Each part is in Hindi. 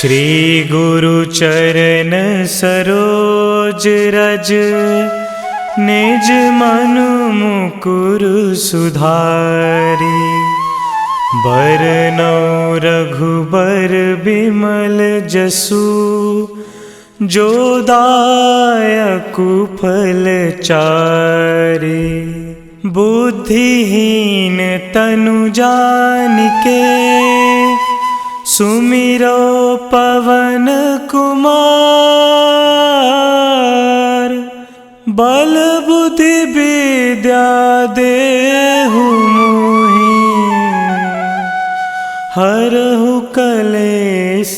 श्री गुरु चरण सरोज रज, निज मनु मुकुर सुधारी। बरनौ रघुबर बिमल जसु, जो दायकु फल चारि। बुद्धिहीन तनु जानिके, सुमिरो पवन कुमार। बल बुद्धि विद्या देहु मोहि, हरहु कलेश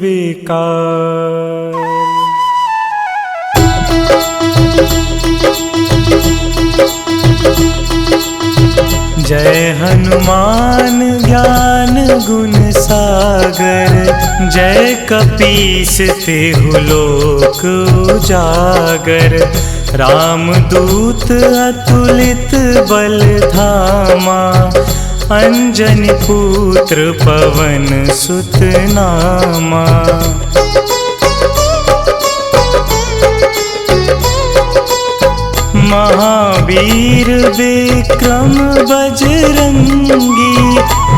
विकार। जय हनुमान ज्ञान गुण सागर, जय कपीस तिहु लोक उजागर। रामदूत अतुलित बल धामा, अंजनी पुत्र पवन सुत नामा। महावीर विक्रम बजरंगी,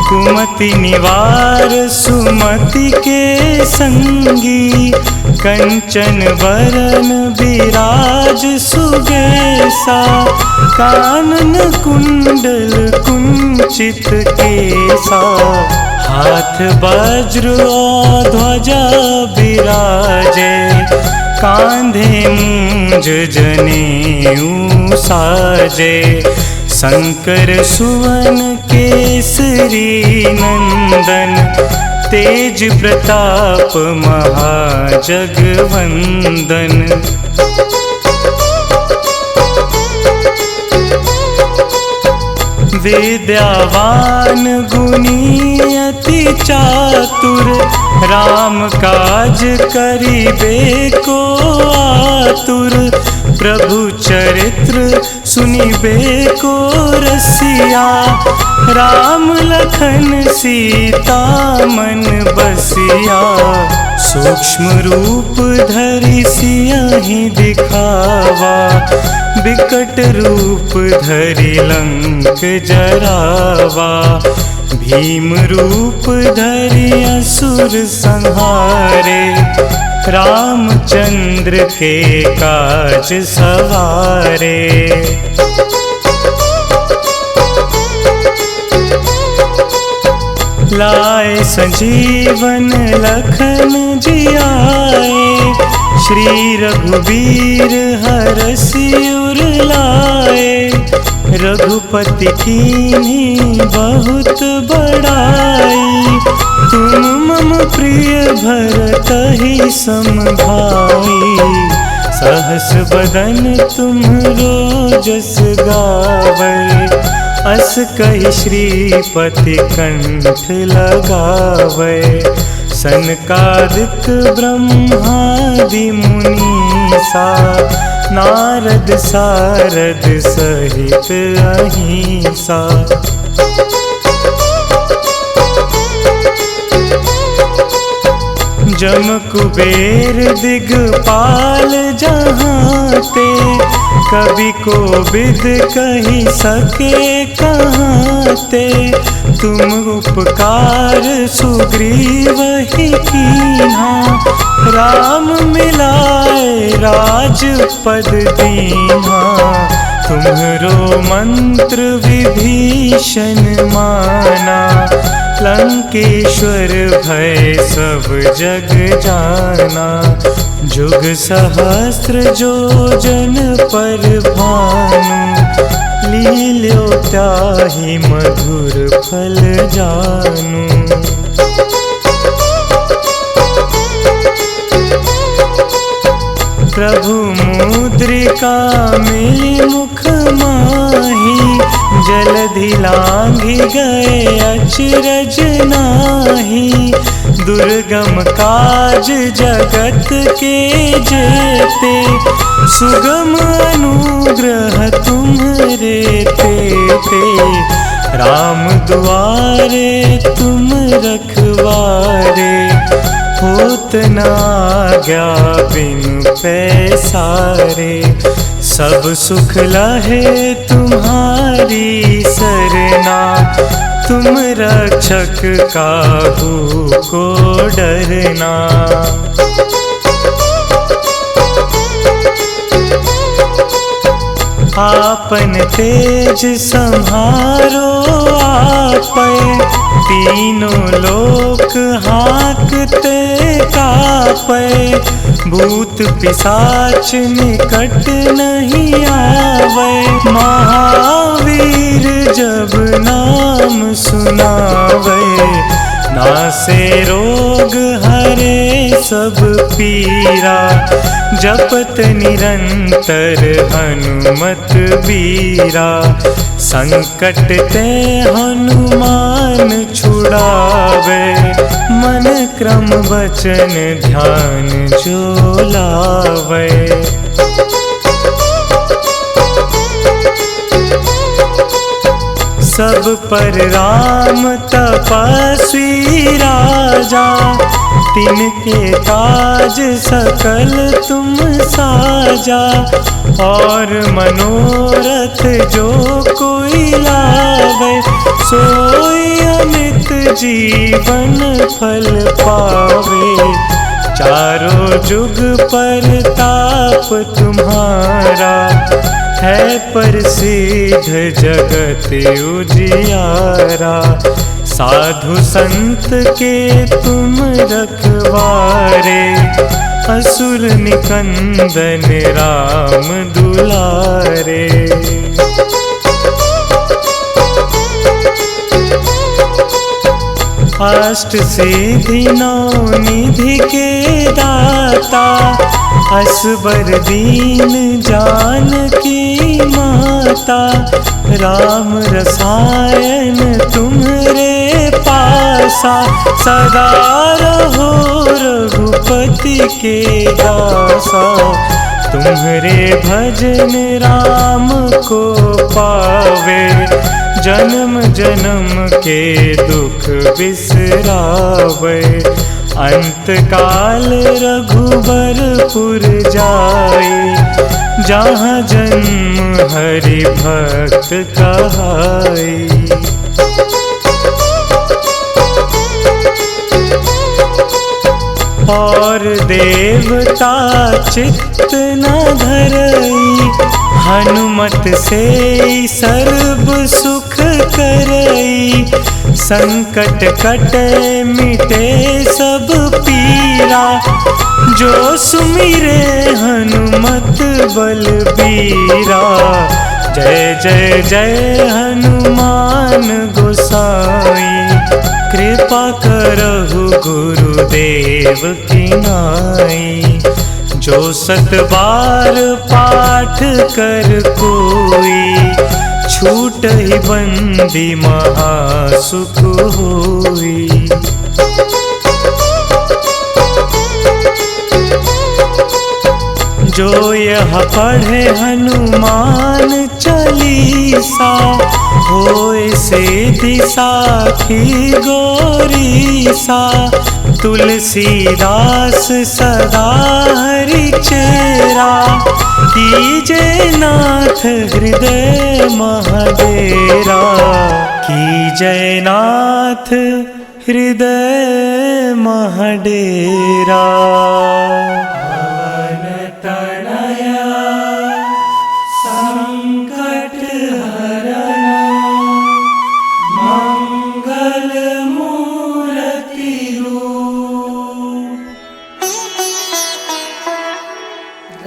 कुमति निवार सुमति के संगी। कंचन वरन विराज सुबेसा, कानन कुंडल कुंचित केसा। हाथ वज्र और ध्वजा विराजे, कांधे मूंज जनेऊ साजे। शंकर सुवन केसरी नंदन, तेज प्रताप महाजगवंदन। विद्यावान गुणी अति चातुर, राम काज करिबे को आतुर। प्रभु चरित्र सुनिबे को रसिया, राम लखन सीता मन बसिया। सूक्ष्म रूप धरि सियहि दिखावा, बिकट रूप धरि लंक जरावा। भीम रूप धरि असुर संहारे, रामचंद्र के काज सवारे। लाए संजीवन लखन जियाए, श्री रघुवीर हरषि उर लाए। रघुपति कीन्ही बहुत बड़ाई, तुम मम प्रिय भरतहि सम भाई। सहस बदन तुम्हरो जस गावै, अस कहि श्रीपति कंठ लगावै। सनकादिक ब्रह्मादि मुनीसा, नारद सारद सहित अहिंसा। जम कुबेर दिगपाल जहांते, कवि कोविद कहि सके कहांते। तुम उपकार सुग्रीवहि कीन्हा, राम मिलाए राजपद दीन्हा। तुम्हरो मंत्र विभीषण माना, लंकेश्वर भय सब जग जाना। जुग सहस्त्र जो जन पर भानु, लील्यो ताहि मधुर फल जानू। प्रभु मुद्रिका मिली मुख माही, जलधि लांघि गए अचरज नाही। दुर्गम काज जगत के जेते, सुगम अनुग्रह तुम्हरे तेते। राम दुआरे तुम रखवारे, होत न आज्ञा बिनु पैसारे। सब सुख लहे तुम्हारी सरना, तुम रक्षक काहू को डरना। आपन तेज संहारो आपै, तीनों लोक हाँकते कापै। भूत पिशाच निकट नहीं आवे, महावीर जब नाम सुनावे। नासे रोग हरे सब पीरा, जपत निरंतर हनुमत बीरा। संकट ते हनुमान छुड़ावे, मन क्रम वचन ध्यान जो लावे। सब पर राम तपस्वी राजा, तिनके काज सकल तुम साजा। और मनोरथ जो कोई लावे, सोई अमित जीवन फल पावे। चारों जुग परताप तुम्हारा, है प्रसिद्ध जगत उजियारा। साधु संत के तुम रखवारे, असुर निकंदन राम दुलारे। अष्ट सिद्धि नौ निधि के दाता, असबर दीन जानकी माता। राम रसायन तुम्हरे पासा, सदा रहो रघुपति के दासा। तुम्हरे भजन राम को पावे, जन्म जन्म के दुख बिसरावे। अंत काल रघुबरपुर जाई, जहाँ जन्म हरि भक्त कहाई। और देवता चित्त न धरई, हनुमत से सर्व सुख करई। संकट कटे मिटे सब पीरा, जो सुमिरे हनुमत बलबीरा। जय जय जय हनुमान गोसाई, कृपा करहु गुरुदेव की नाई। जो 7 बार पाठ कर कोई, छूटहि बंदी महासुख होई। जो यह पढ़े हनुमान चालीसा, होए सिद्धि साखी गौरीसा। तुलसीदास सदा हरि चेरा, कीजे नाथ हृदय महडेरा। कीजे नाथ हृदय महडेरा।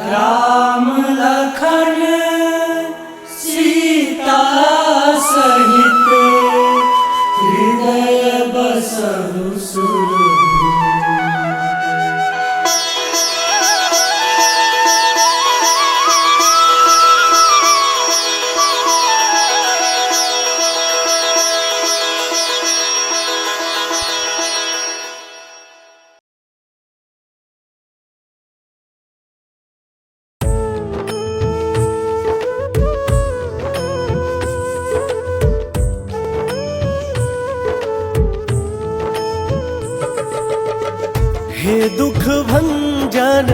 राम लखन सीता सहित, हृदय बसहु सुरभूप। हे दुख भंजन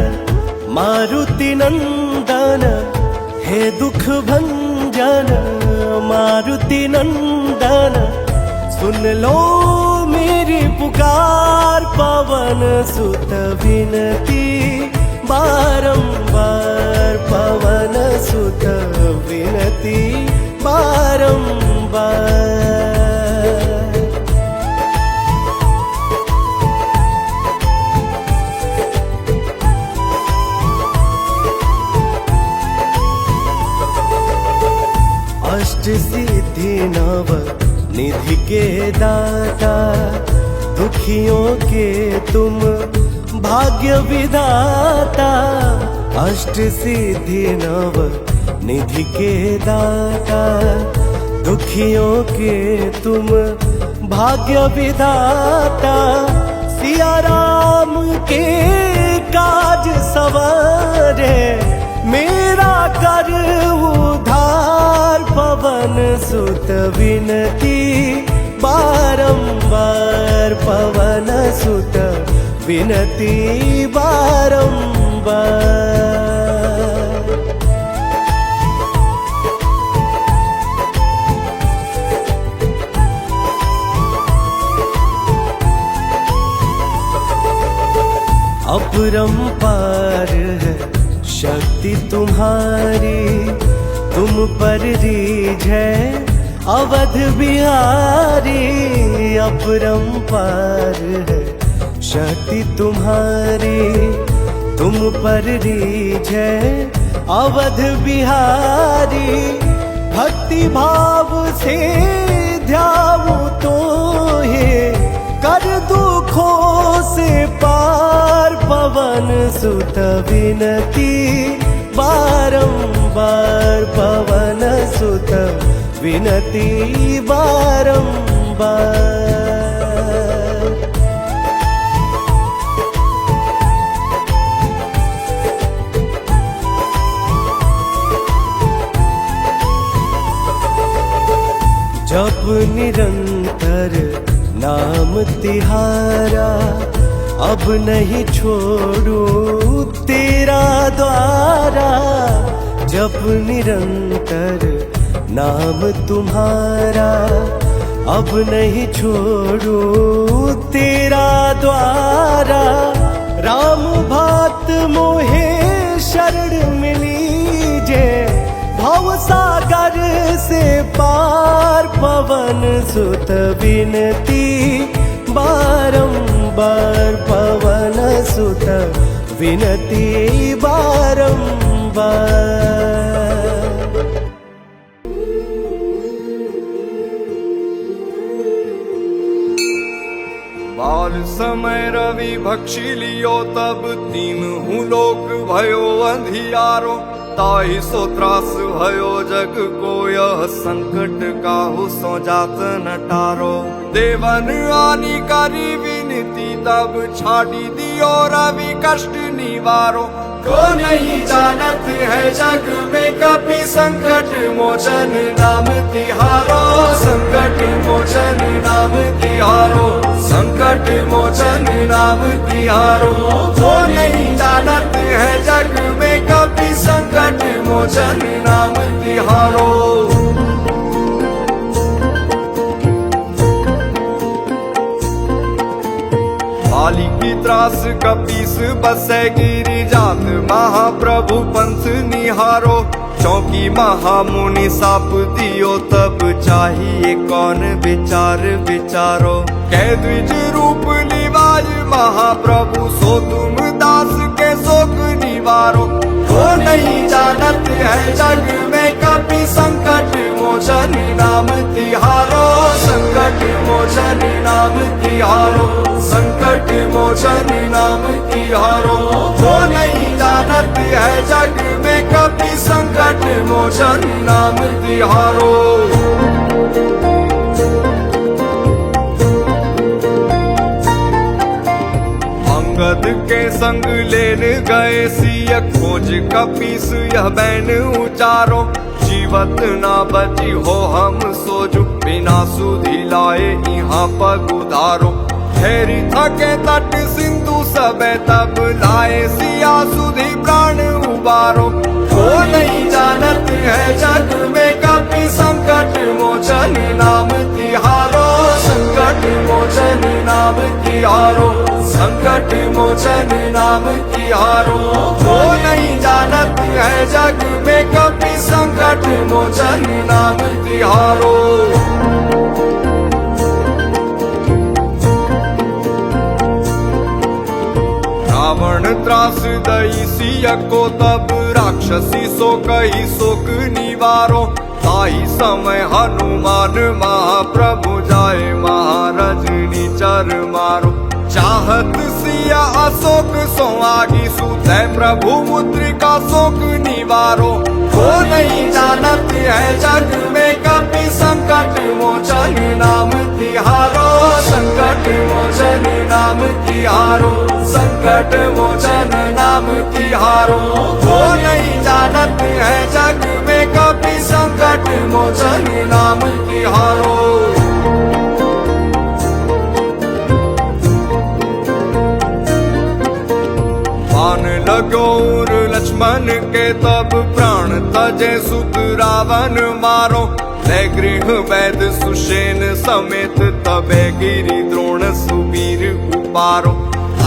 मारुति नंदन, हे दुख भंजन मारुति नंदन, सुन लो मेरी पुकार पवन सुत विनती बारंबार, पवन सुत विनती बारंबार। अष्ट सिद्धि नव निधि के दाता, दुखियों के तुम भाग्य विधाता। अष्ट सिद्धि नव निधि के दाता, दुखियों के तुम भाग्य विधाता। सिया राम के काज सवारे, मेरा कर उधार पवन सुत विनती बारंबार, पवन सुत विनती बारंबार। अपरंपार है शक्ति तुम्हारी, तुम पर रीझ है अवध बिहारी। अपरंपार है शक्ति तुम्हारी, तुम पर रीझ है अवध बिहारी। भक्ति भाव से ध्याऊं तो हे, कर दुखों से पार पवन सुत विनती बारंबार, पवन सुत विनती बारंबार। जप निरंतर नाम तिहारा, अब नहीं छोड़ू तेरा द्वारा। जप निरंतर नाम तुम्हारा, अब नहीं छोड़ू तेरा द्वारा। राम भक्त मोहे शरण मिलीजे, भव सागर से पार पवन सुत विनती बारंबार, पवन सुत विनती बारंबार। बाल समय रवि भक्षी लियो, तब तीनहु लोक भयो अंधियारो। ताहि सो त्रास भयो जग को, यह संकट काहू सो जात न टारो। देवन आनी करी विनती, तब छाड़ी दियो रवि कष्ट निवारो। को नहीं जानत है जग में कपि, संकट मोचन नाम तिहारो। संकट मोचन नाम तिहारो, संकट मोचन नाम तिहारो। को नहीं जानत है जग में कपि, संकट मोचन नाम तिहारो। बाली की त्रास कपीस बसे गिरी जात, महाप्रभु पंथ निहारो। चौकी महामुनि साप दियो, तब चाहिए कौन विचार विचारो। कह द्विज रूप निवाज महाप्रभु, सो तुम दास के शोक निवारो। को नहीं जानत है जग में कपि, संकट मोचन नाम तिहारो। संकट मोचन नाम तिहारो, संकट मोचन नाम तिहारो। को नहीं जानत है जग में कपि, संकट मोचन नाम तिहारो। अंगद के संग लेन गए सिय, खोज कपीस यह बैन उचारो। जीवत ना बची हो हम सोजु, बिना सुधि लाए यहाँ पग उधारो। ठहरी थके तट सिंधु सबे तब लाए सिया सुधी प्राण उबारो। वो नहीं जानत है जग में कभी संकट मोचन नाम तिहारो, संकट मोचन नाम तिहारो, संकट मोचन नाम तिहारो। वो नहीं जानत है जग में कभी संकट मोचन नाम तिहारो। रावण त्रास दई सिया को तब राक्षसी सो कही शोक निवारो। ताई समय हनुमान महाप्रभु जाए महारजनी चर मारो। चाहत सिया अशोक सो आगी सुते प्रभु मुद्रिका शोक निवारो। वो नहीं जानत है जग में कभी संकट मोचन नाम तिहारो, संकट मोचन नाम तिहारो, संकट मोचन नाम तिहारो। वो नहीं जानत है जग में कभी संकट मोचन नाम तिहारो। बाण लगोर लक्ष्मण के तब प्राण तजे सुत रावण मारो। ले गृह वैद सुषेण समेत तबे गिरि द्रोण सुवीर उपारो।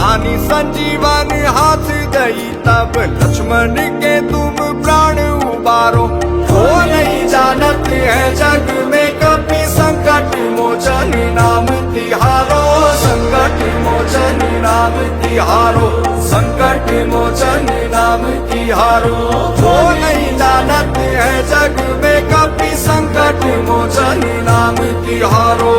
आनी संजीवन हाथ दई तब लक्ष्मण के तुम प्राण उबारो। वो नहीं जानत है जग में कभी संकट मोचन नाम तिहारो, संकट मोचन नाम तिहारो, संकट मोचन नाम तिहारो। वो नहीं जानत है जग में कभी संकट मोचन नाम तिहारो।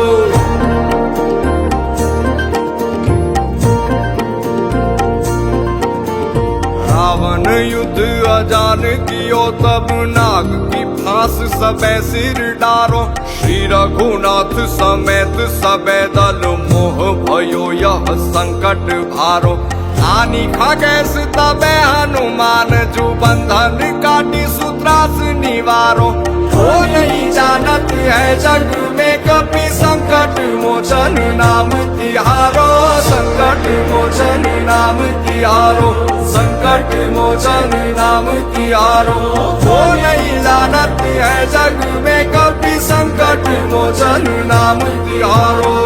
रावण युद्ध अजान कियो तब नाग की फांस सबे सिर डारो। श्री रघुनाथ समेत सबे दल मोह भयो यह संकट भारो। आनी खगेश तबे हनुमान जू बंधन काटी सूत्रास निवारो। वो नहीं जानत है जग में कभी संकट मोचन नाम तिहारो, संकट मोचन नाम तिहारो, संकट मोचन नाम तिहारो। वो नहीं जानत है जग में कभी संकट मोचन नाम तिहारो।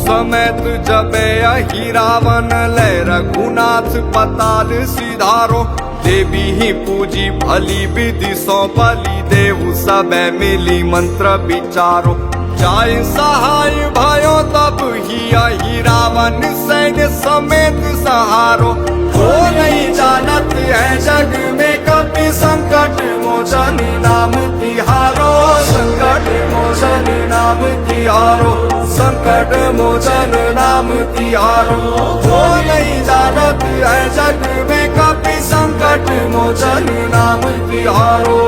समेत जबे अहि रावण ले रघुनाथ पताल सिधारो। देवी ही पूजी भली विधि सौ बलि देहु सबे मिली मंत्र विचारो। जाय सहाय भयो तब ही अहि रावण सैन्य समेत सहारो। वो नहीं जानत है जग में कभी संकट मोचन नाम तिहारो, संकट मोचन नाम तिहारो, संकट मोचन नाम तिहारो। वो नहीं जानत है जग में कभी संकट मोचन नाम तिहारो।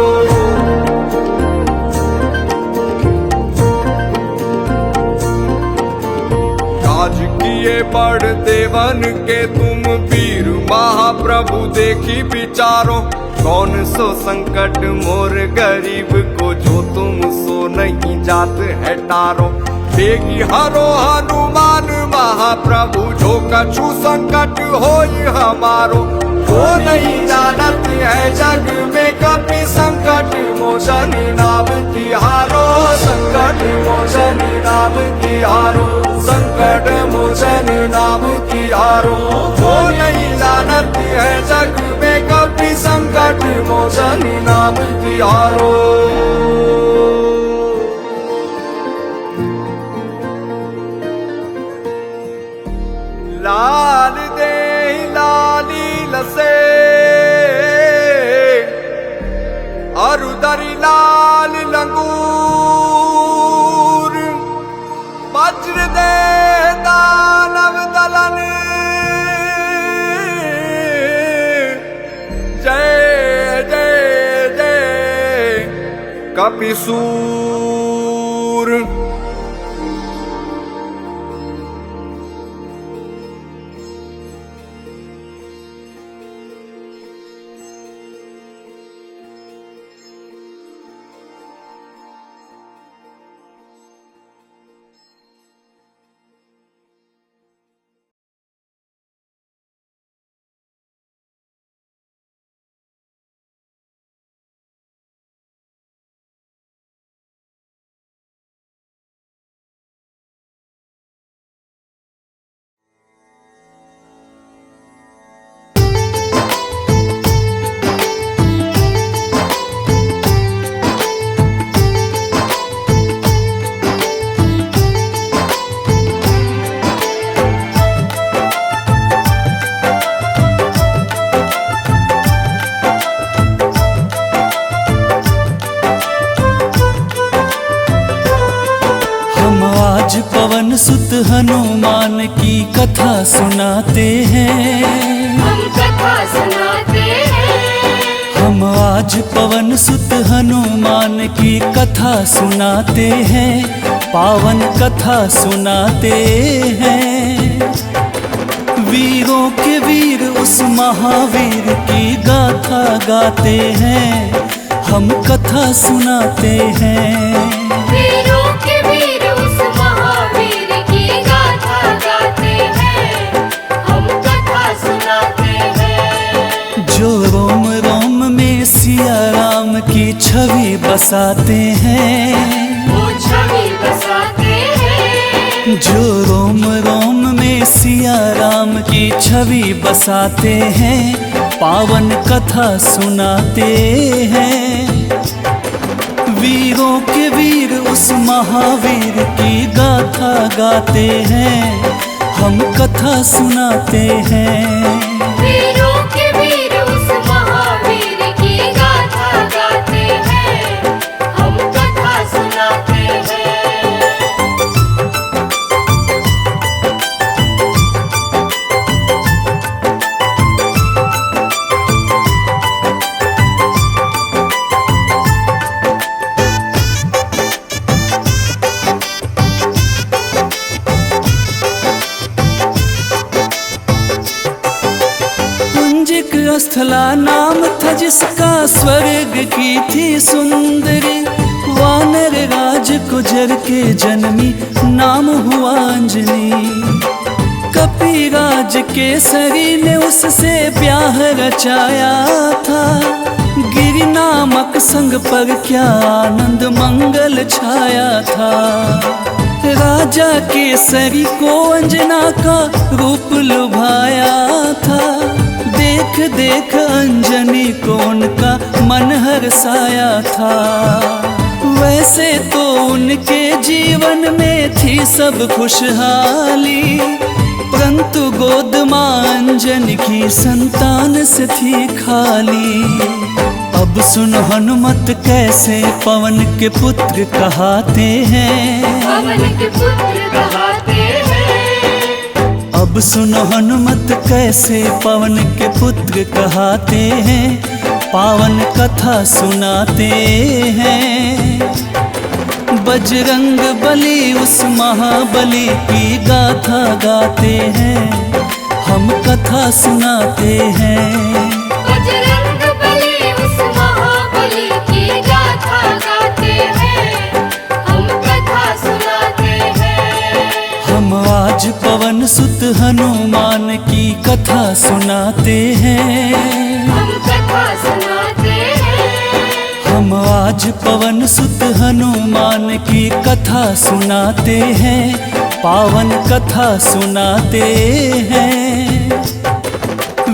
काज किए बड़ देवन के तुम वीर महाप्रभु देखी विचारो। कौन सो संकट मोर गरीब को जो तुम सो नहीं जात है टारो। बेगी हरो हनुमान महाप्रभु जो कछु संकट होई हमारो। वो नहीं जानत है जग में कभी संकट मोचन नाम तिहारो, संकट मोचन नाम तिहारो, संकट मोचन नाम तिहारो। वो नहीं जानत है जग में कभी संकट मोचन नाम तिहारो। लाल दे लाली लसे अरुदरी लाल लंगूर। वज्र दे दानव दलन जय जय जय कपिसूर। आज पवन सुत हनुमान की कथा सुनाते हैं। हम कथा सुनाते हैं। हम आज पवन सुत हनुमान की कथा सुनाते हैं, पावन कथा सुनाते हैं। वीरों के वीर उस महावीर की गाथा गाते हैं, हम कथा सुनाते हैं। वीरों के वीर उस महावीर की गाथा गाते हैं, हम कथा सुनाते हैं। जो रोम रोम में सिया राम की छवि बसाते हैं, वो छवि बसाते हैं। जो रोम रोम में सिया राम की छवि बसाते हैं, पावन कथा सुनाते हैं। वीरों के वीर उस महावीर की गाथा गाते हैं, हम कथा सुनाते हैं। वीरों के वीर उस महावीर की गाथा गाते हैं, हम कथा सुनाते हैं। स्थला नाम था जिसका, स्वर्ग की थी सुंदरी। वानर राज गुजर के जन्मी, नाम हुआ अंजनी। कपिराज केसरी ने उससे ब्याह रचाया था, गिरि नामक संग पर क्या आनंद मंगल छाया था। राजा केसरी को अंजना का रूप लुभाया था, देख देख अंजनी को उनका मन हर्षाया था। वैसे तो उनके जीवन में थी सब खुशहाली, परंतु गोद मां अंजनी की संतान से थी खाली। अब सुन हनुमत कैसे पवन के पुत्र कहाते हैं, पवन के पुत्र कहाते हैं। अब सुनो हनुमत कैसे पवन के पुत्र कहाते हैं, पावन कथा सुनाते हैं। बजरंग बली उस महाबली की गाथा गाते हैं, हम कथा सुनाते हैं। बजरंग बली उस महाबली की गाथा गाते हैं, हम कथा सुनाते हैं। हम आज पवन सुत हनुमान की कथा सुनाते हैं। हम कथा सुनाते हैं। हम आज पवन सुत हनुमान की कथा सुनाते हैं, पावन कथा सुनाते हैं।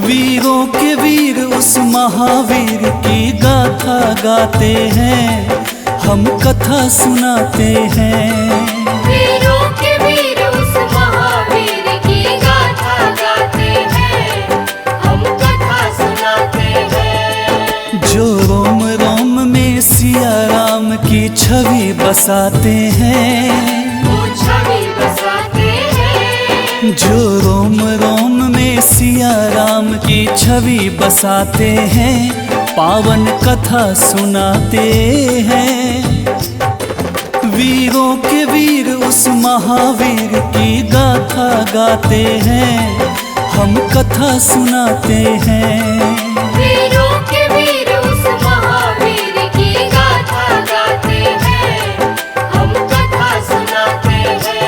वीरों के वीर उस महावीर की गाथा गाते हैं, हम कथा सुनाते हैं। वीरों के वीर उस महावीर की गाथा गाते हैं, हम कथा सुनाते हैं। जो रोम रोम में सिया राम की छवि बसाते हैं, वो छवि बसाते हैं। जो रोम रोम में सिया राम की छवि बसाते हैं, पावन कथा सुनाते हैं। वीरों के वीर उस महावीर की गाथा गाते हैं, हम कथा सुनाते हैं। वीरों के वीर उस महावीर की गाथा गाते हैं, हम कथा सुनाते हैं।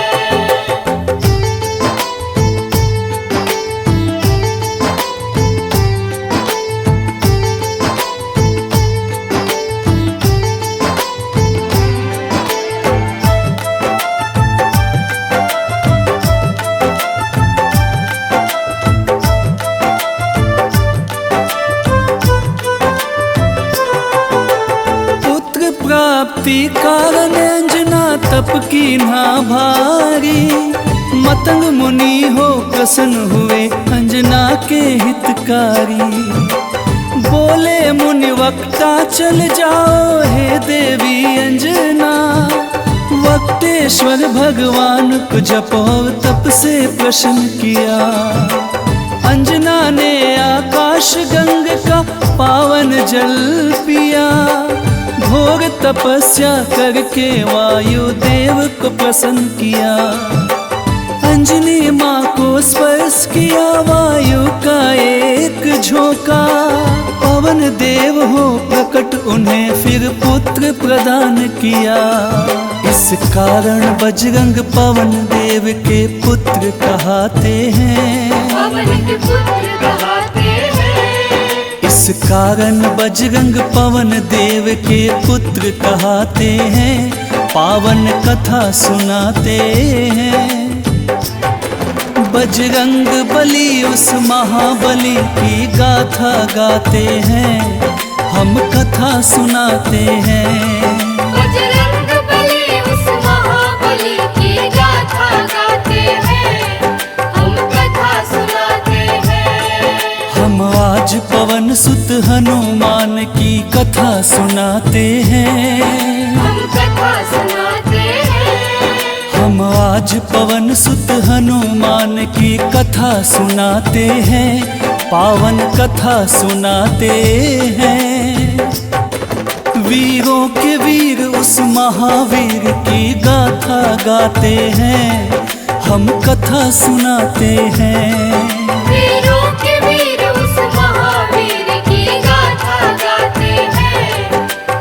प्राप्ति कारण अंजना तप की ना भारी। मतंग मुनि हो प्रसन्न हुए अंजना के हितकारी। बोले मुनि वक्ता चल जाओ हे देवी अंजना, वक्तेश्वर ईश्वर भगवान को जप और तप से प्रसन्न किया। अंजना ने आकाश गंग का पावन जल पिया। घोर तपस्या करके वायु देव को प्रसन्न किया। अंजनी माँ को स्पर्श किया वायु का एक झोंका। पवन देव हो प्रकट उन्हें फिर पुत्र प्रदान किया। इस कारण बजरंग पवन देव के पुत्र कहते हैं। पवन के पुत्र कहते हैं। इस कारण बजरंग पवन देव के पुत्र कहते हैं। पावन कथा सुनाते हैं। बजरंग बली उस महाबली की गाथा गाते हैं। हम कथा सुनाते हैं। बजरंग बली उस महाबली की गाथा गाते हैं। हम कथा सुनाते हैं। हम आज पवन सुत हनुमान की कथा सुनाते हैं। हम कथा सुनाते हैं। हम आज पवन सुत हनुमान की कथा सुनाते हैं। पावन कथा सुनाते हैं। वीरों के वीर उस महावीर की गाथा गाते हैं। हम कथा सुनाते हैं। वीरों के वीर उस महावीर की गाथा गाते हैं।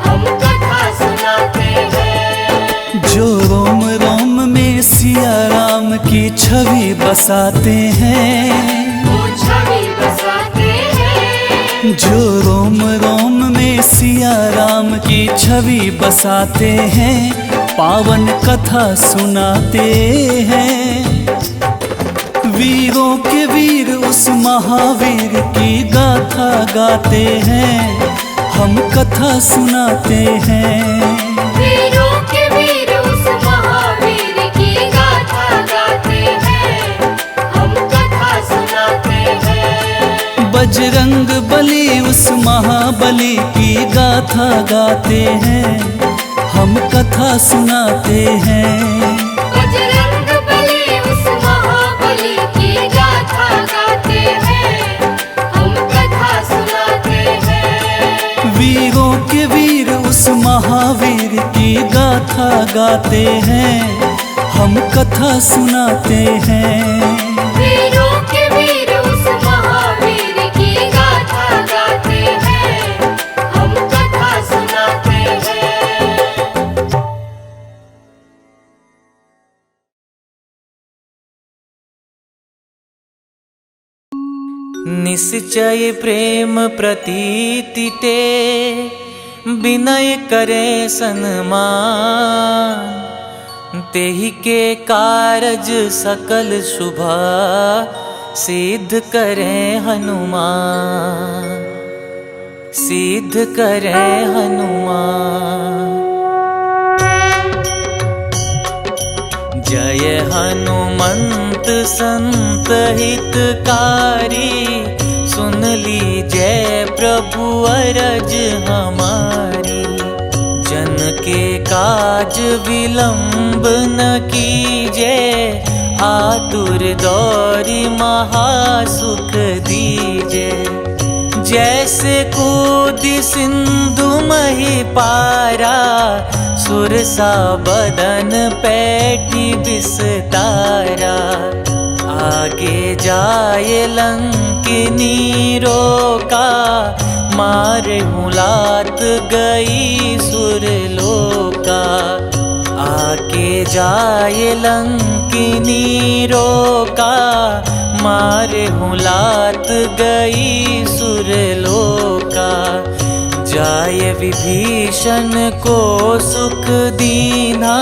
हम कथा सुनाते हैं। जो रोम रोम में सिया राम की छवि बसाते हैं। वो छवि बसाते हैं। जो रोम रोम में सिया राम की छवि बसाते हैं। पावन कथा सुनाते हैं। वीरों के वीर उस महावीर की गाथा गाते हैं। हम कथा सुनाते हैं। वीरों के वीर उस महावीर की गाथा गाते हैं। हम कथा सुनाते हैं। बजरंग बली उस महाबली की गाथा गाते हैं। हम कथा सुनाते हैं। बजरंग बली उस महाबली की गाथा गाते हैं। हम कथा सुनाते हैं। वीरों के वीर उस महावीर की गाथा गाते हैं। हम कथा सुनाते हैं। वीरों के वीर उस महावीर की गाथा गाते हैं। हम कथा सुनाते हैं। निश्चय प्रेम प्रतीति ते विनय करे सन्मान। तेहि के कारज सकल शुभ सिद्ध करे हनुमान। सिद्ध करे हनुमान। जय हनुमंत संत हितकारी। सुन लीजय प्रभु अरज हमारी। जन के काज विलंब न कीजे। आतुर दौरी महासुख दीजे। जैसे कूदी सिंधु मही पारा। सुरसा बदन पैठी विस्तारा। आगे जाए लंकिनी रोका। मारे मुलात गई सुरलोका। आगे जाए लंकिनी रोका। मारे मुलात गई सुरलोका। जाय विभीषण को सुख दीना।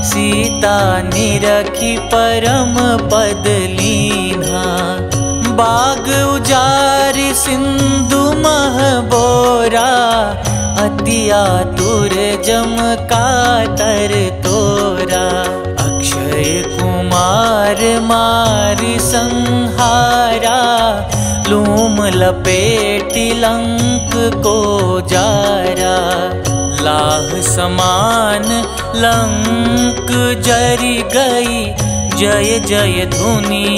सीता निरखी परम पद लीना। बाग उजारि सिंधु मह बोरा। अति आतुर जम कातर तोरा। अक्षय कुमार मारि संहारा। लूम लपेटि लंक को जारा। लाह समान लंक जरी गई, जय जय धुनि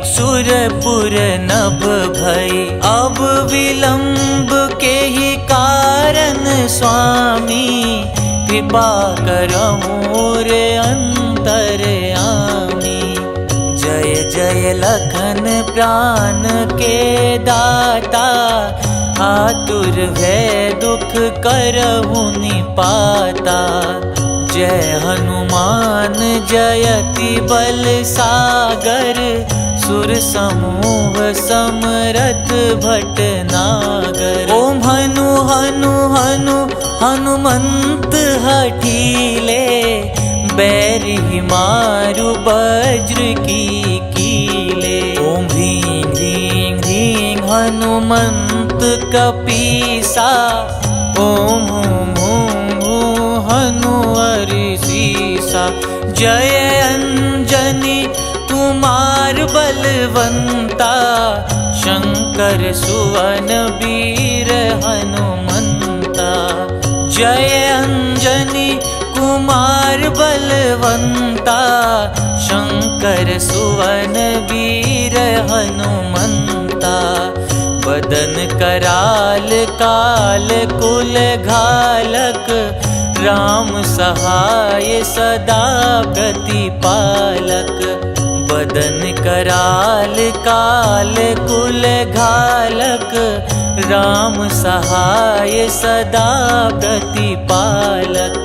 सुरपुर नभ भई। अब विलंब के ही कारण स्वामी, कृपा करहु रे अंतरयामी। जय जय लखन प्राण के दाता, आतुर भय दुख करहु निपाता। जय हनुमान जयति बल सागर, सुर समूह समरथ भटनागर। ओम हनु हनु हनु हनुमंत हठीले, बैरि मारु वज्र की कीले। ओम ह्रीं ह्रीं ह्रीं हनुमंत कपीसा, ओम हूं हूं हूं हनु हरिसीसा। जय अंजनी कुमार बलवंता, शंकर सुवन वीर हनुमंता। जय अंजनी कुमार बलवंता, शंकर सुवन वीर हनुमंता। बदन कराल काल कुल घालक, राम सहाय सदा प्रतिपालक। बदन कराल काल कुल घालक, राम सहाय सदा प्रतिपालक।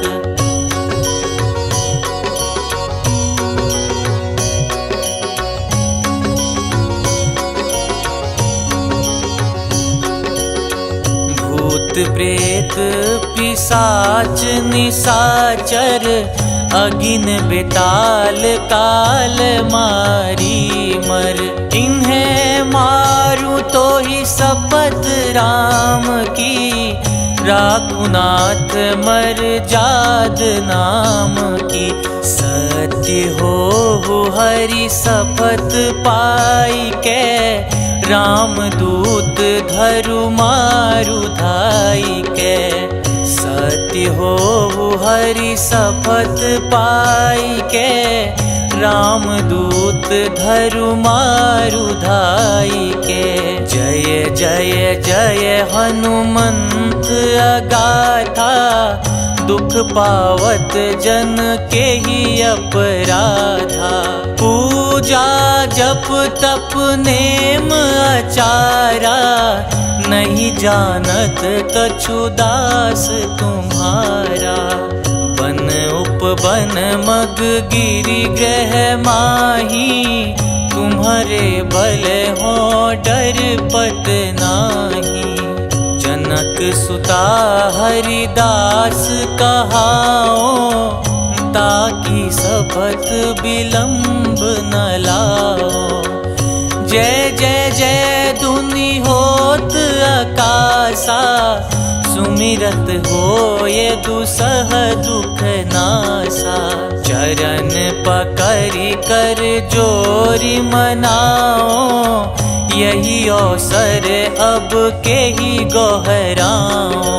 भूत प्रेत पिशाच निशाचर, अगिन बेताल काल मारी मर। इन्हें मारू तो ही शपथ राम की, राखुनाथ मर जाद नाम की। सत्य हो हरि शपथ पाई के, राम दूत धरु मारु धाई के। सत्य हो हरि शपथ पाई के, राम दूत धरु मारु धाई के। जय जय जय हनुमंत अगाथा, दुख पावत जन के ही अपराधा। पूजा जप तप नेम आचारा, नहीं जानत कछु दास तुम्हारा। बन उपवन मग गिरि ग्रह माही, तुम्हारे बल हो डर पत नाही। जनक सुता हरिदास कहाओ, ताकि शपथ विलंब न लाओ। जय जय जय धुनि होत आकाशा, सुमिरत हो ये दुसह दुख नासा। चरण पकड़ि कर जोरि मनाओ, यही अवसर अब के ही गोहराओ।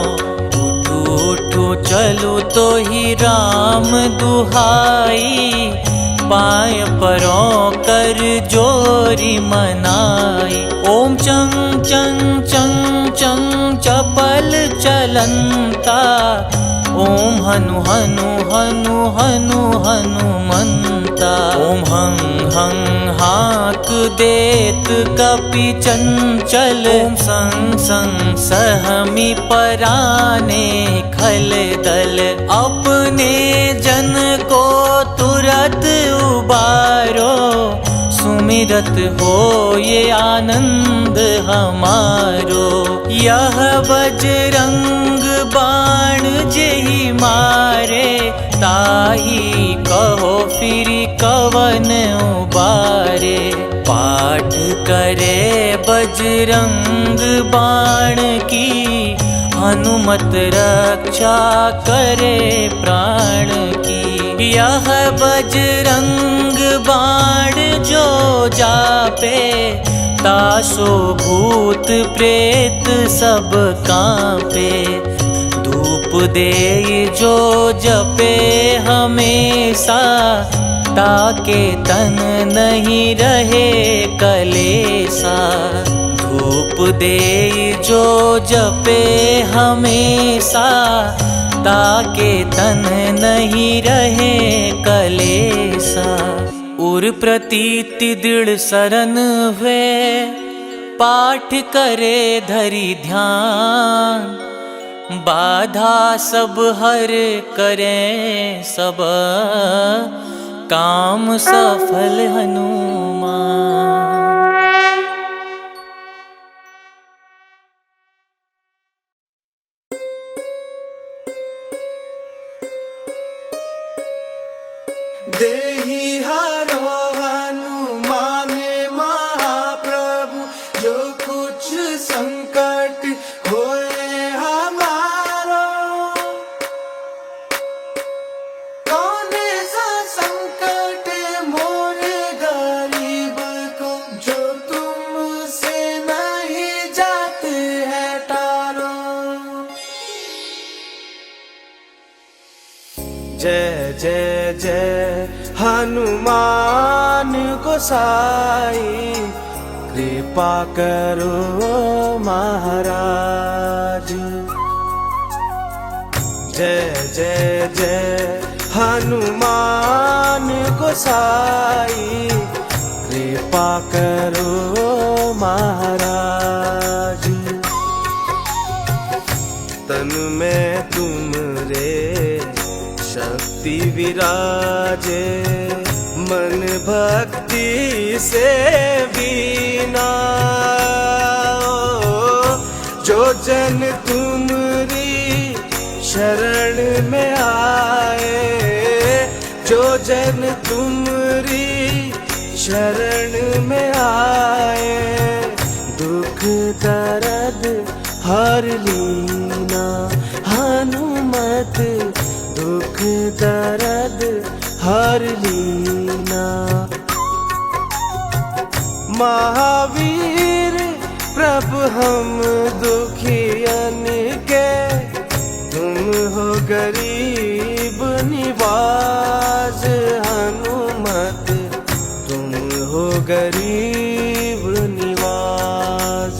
उठू उठू चलू तो ही राम दुहाई, पाय परों कर जोरी मनाई। ओम चंग चंग चंग चंग चपल चलंता, ओम हनु हनु हनु हनु हनुमंता। ओम हं हं हाक देत कपि चंचल, ओम संग संग सहमी पराने खल दल। अपने जन को तुरत उबारो, सुमिरत हो ये आनंद हमारो। यह बजरंग बाण जेहि मारे, ताही कहो फिर कवन उबारे। पाठ करे बजरंग बाण की, हनुमत रक्षा करे प्राण की। यह बजरंग बाण जो जापे, तासो भूत प्रेत सब कांपे। धूप देई जो जपे हमेशा, ताके तन नहीं रहे कलेसा। धूप देई जो जपे हमेशा, ताके तन नहीं रहे कलेसा। उर प्रतीति दृढ़ सरन हुए, पाठ करे धरि ध्यान। बाधा सब हर करे सब, काम सफल हनुमान। देहि हरो हनुमान महाप्रभु, जो कुछ संकट होए हमारो। कौन सा संकट मोरे गरीब को, जो तुमसे नहीं जाते है टारो। जय जय जय हनुमान गोसाई, कृपा करो महाराज। जय जय जय हनुमान गोसाई, कृपा करो महाराज। तन में तुमरे शक्ति विराजे, मन भक्ति से बीना। जो जन तुमरी शरण में आए, जो जन तुमरी शरण में आए, दुख दर्द हर लीना। हनुमत दुख दर्द हर लीना। महावीर प्रभु हम दुखियन के, तुम हो गरीब निवाज। हनुमत तुम हो गरीब निवाज।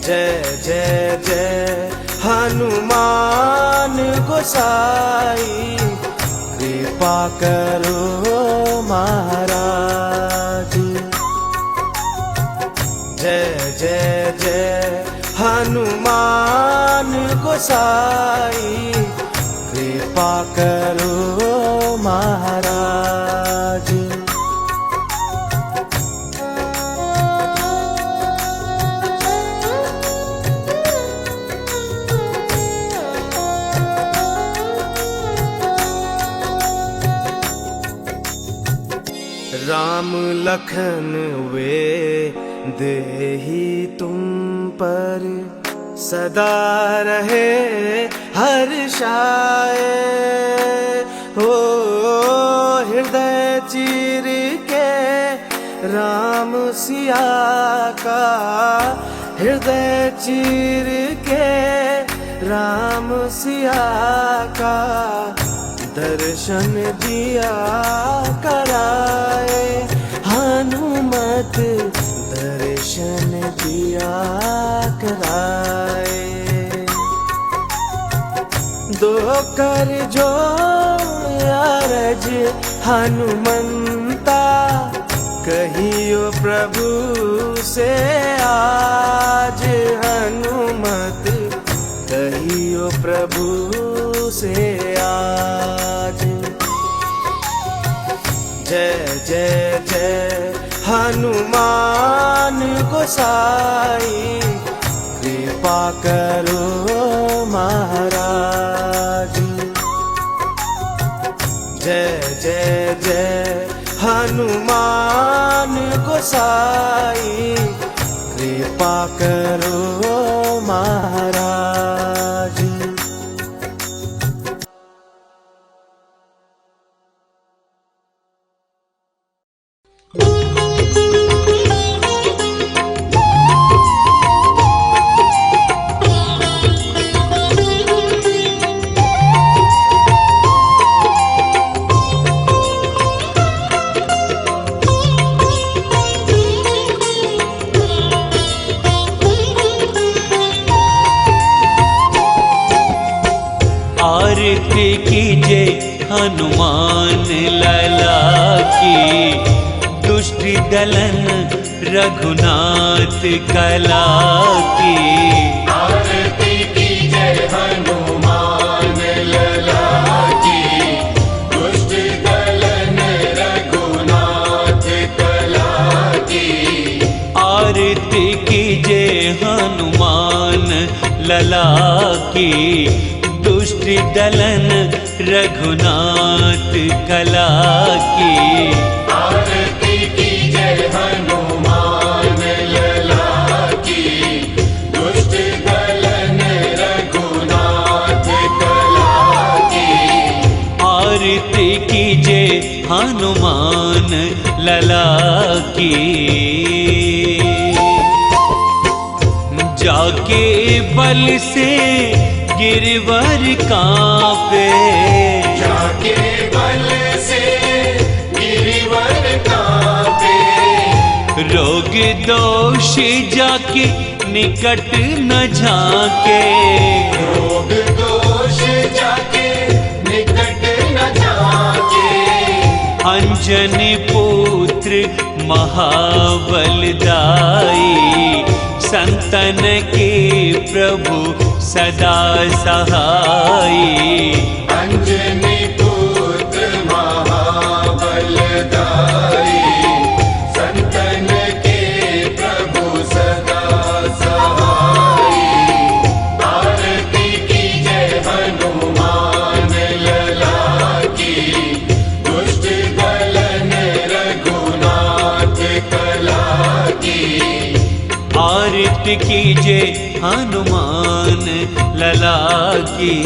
जय जय जय हनुमान गोसाई, कृपा करो महाराज। जय जय जय हनुमान गोसाई, कृपा करो महाराज। राम लखन वे देहि तुम पर, सदा रहे हर्षाए। हो हृदय चीर के राम सिया का, हृदय चीर के राम सिया का, दर्शन दिया कराए। हनुमत दर्शन दिया कराए। दो कर जो अरज हनुमंता, कहियो प्रभु से आज। हनुमत कहियो प्रभु से आज। जय जय जय हनुमान गोसाई, कृपा करो महाराज। जय जय जय हनुमान गोसाई, कृपा करो महाराज। आरती कीजे हनुमान लला की, दुष्ट दलन रघुनाथ कला की। आरती कीजे हनुमान लला की, दुष्ट दलन रघुनाथ कला की। आरती कीजे हनुमान लला की, दुष्ट दलन रघुनाथ कला की। आरती कीजे हनुमान लला की, दुष्ट दलन रघुनाथ कला की। आरती कीजे हनुमान लला की। जाके बल से गिरवर कांपे, जाके बल से गिरवर कांपे। रोग दोष जाके निकट न झाके, रोग दोष जाके निकट न झाके। अंजनी पुत्र महाबलदाई, संतन के प्रभु सदा सहाई। अंजनी पुत्र महाबलदाई, संतन के प्रभु सदा सहाई। आरती कीजे हनुमान लला की, दुष्ट दलन रघुनाथ कला की। आरती कीजे हनुमान लला की।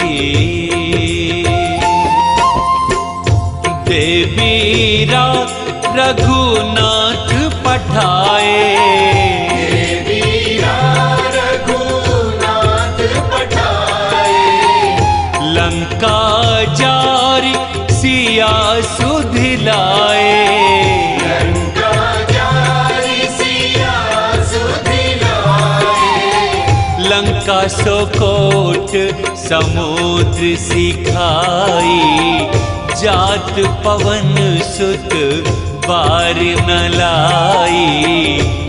देवीरा रघुनाथ पठाए, देवीरा रघुनाथ पठाए। लंका जारी सिया सुधिलाए, लंका जारी सिया सुधिलाए। लंका सोकोट समुद्र सिखाई, जात पवन सुत बार न लाई।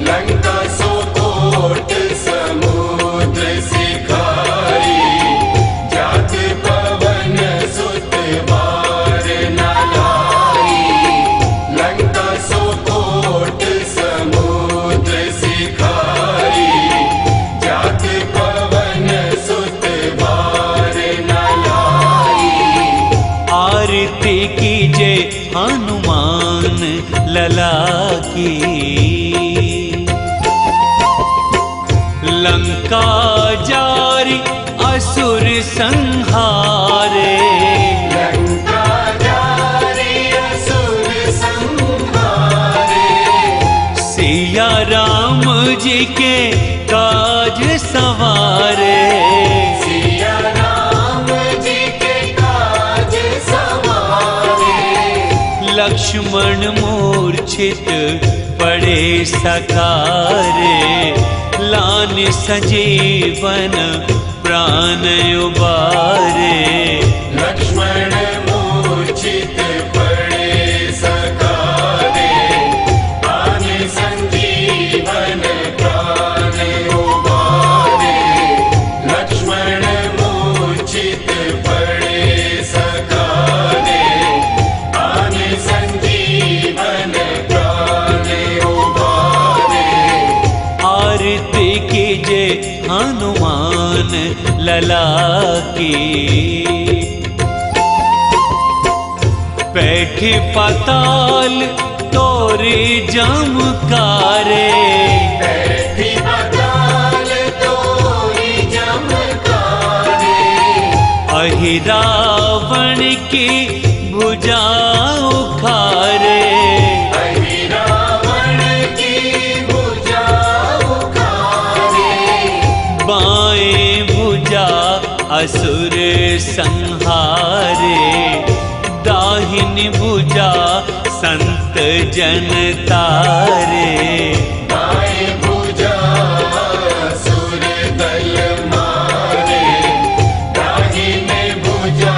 लंका सोकोट समुद्र सिखाई, जात पवन सुत बार न लाई। लंका सोकोट समुद्र सिखाई, जात पवन सुत बार न लाई। आरती कीजे हनुमान लला की। लंका जारी असुर संहारे, लंका जारी असुर संहारे। सिया राम जी के काज सवारे, सिया राम जी के काज सवारे। लक्ष्मण मूर्छित पड़े सकारे, लान संजीवन प्राण उबारे। लक्ष्मण मूर्छित पड़े सकारे, प्राण संजीवन प्राण उबारे। लक्ष्मण मूर्छित पड़े सकारे, प्राण संजीवन प्राण उबारे। आरती कीजे हनुमान लला की। बैठे पाताल तोरे जमकारे, बैठी पाताल तोरी जमकारे। अहि रावण की भुजा उखारे, अहि रावण की भुजा उखारे। बाएं भुजा असुर संहारे, दाहिनी भुजा संत जन तारे। दाएं भुजा असुर दल मारे, दाहिने भुजा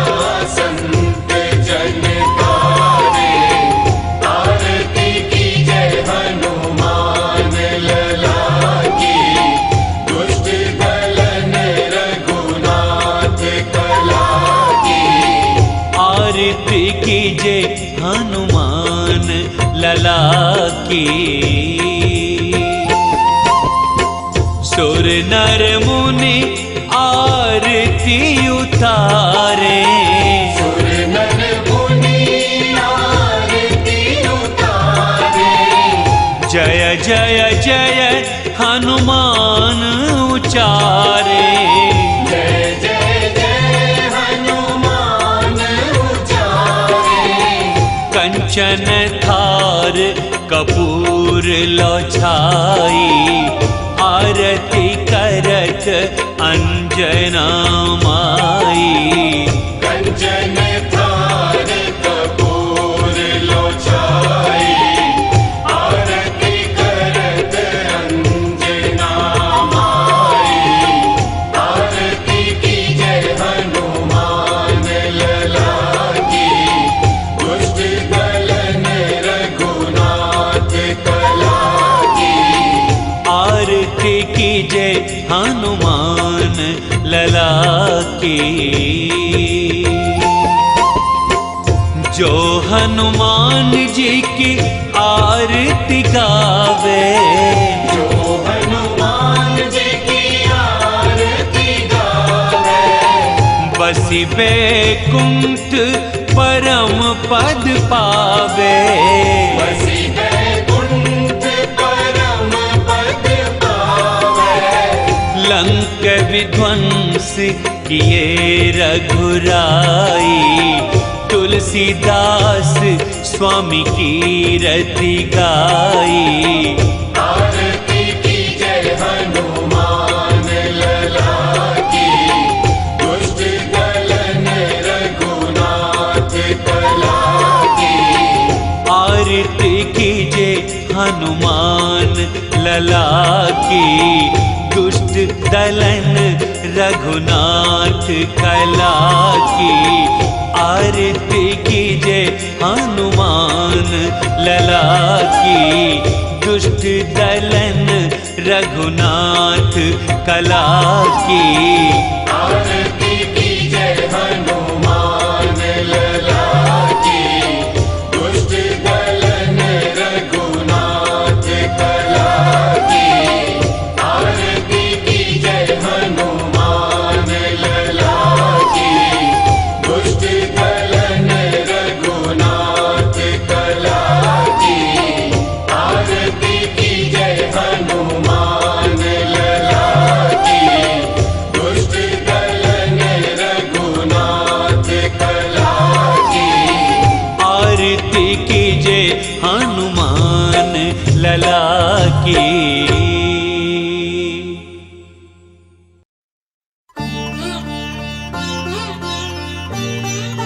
कीजे हनुमान लला की। सुर नर मुनि आरती उतारे, सुर नर मुनि आरती उतारे। जय जय जय हनुमान उचारे। जय जय जय हनुमान उचारे। कंचन थार कपूर लो छाई, आरती करत अंजना माई। कंचन थार कपूर लो छाई, आरती करत अंजना माई। आरती कीजे हनुमान लला की, दुष्ट दलन रघुनाथ कला की। आरती कीजे हनुमान लला की। जो हनुमान जी की आरती गावे, जो हनुमान जी की आरती गावे। बसी बैकुंठ परम पद पावे। बसी बैकुंठ परम पद पावे। लंक विध्वंस किए रघुराई, तुलसीदास स्वामी की रति गाई। आरती कीजे हनुमान लला की, दुष्ट दलन रघुनाथ कला की। आरती कीजे हनुमान लला की, दुष्ट दलन रघुनाथ कला की। आरती कीजे हनुमान लला की, दुष्ट दलन रघुनाथ कला की। आरती कीजे हनुमान लला की, दुष्ट दलन रघुनाथ कला की। आरती कीजे हनुमान लला की, दुष्ट दलन रघुनाथ कला की। आरती कीजे हनुमान लला की, दुष्ट दलन रघुनाथ कला की। आरती कीजे हनुमान लला की।